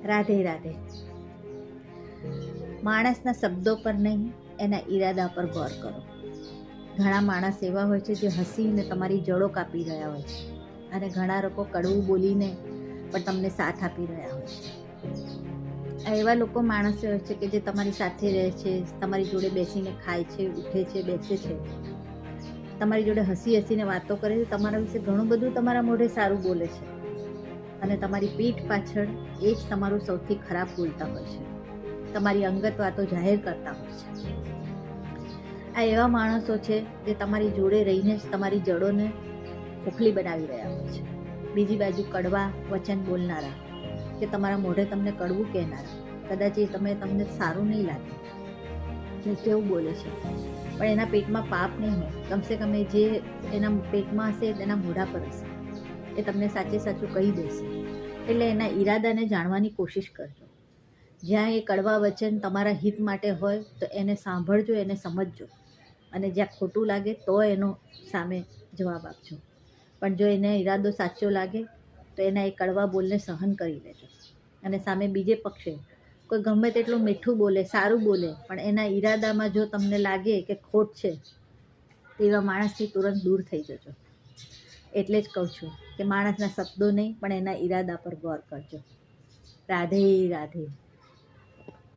રાધે રાધે. માણસના શબ્દો પર નહીં, એના ઈરાદા પર ગૌર કરો. ઘણા માણસ એવા હોય છે જે હસીને તમારી જડો કાપી રહ્યા હોય છે, અને ઘણા લોકો કડવું બોલીને પણ તમને સાથ આપી રહ્યા હોય છે. આ એવા લોકો માણસો હોય છે કે જે તમારી સાથે રહે છે, તમારી જોડે બેસીને ખાય છે, ઉઠે છે, બેસે છે, તમારી જોડે હસી હસીને વાતો કરે છે, તમારા વિશે ઘણું બધું તમારા મોઢે સારું બોલે છે, અને તમારી પીઠ પાછળ એ જ તમારું સૌથી ખરાબ બોલતા હોય છે. તમારી અંગત વાતો જાહેર કરતા હોય છે. આ એવા માણસો છે જે તમારી જોડે રહીને જ તમારી જડોને ખોખલી બનાવી રહ્યા હોય છે. બીજી બાજુ કડવા વચન બોલનારા, કે તમારા મોઢે તમને કડવું કહેનારા, કદાચ એ તમને સારું નહીં લાગે કે કેવું બોલે છે, પણ એના પેટમાં પાપ નહીં હોય. કમસે કમ જે એના પેટમાં હશે તેના મોઢા પર હશે, એ તમને સાચે સાચું કહી દેશે. એટલે એના ઈરાદાને જાણવાની કોશિશ કરજો. જ્યાં એ કડવા વચન તમારા હિત માટે હોય તો એને સાંભળજો, એને સમજજો, અને જ્યાં ખોટું લાગે તો એનો સામે જવાબ આપજો. પણ જો એને ઈરાદો સાચો લાગે તો એના એ કડવા બોલને સહન કરી લેજો. અને સામે બીજે પક્ષે કોઈ ગમે તેટલું મીઠું બોલે, સારું બોલે, પણ એના ઈરાદામાં જો તમને લાગે કે ખોટ છે, તેવા માણસથી તુરંત દૂર થઈ જજો. એટલે જ કહું છું કે માણસના શબ્દો નહીં, પણ એના ઈરાદા પર ગૌર કરજો. રાધે રાધે.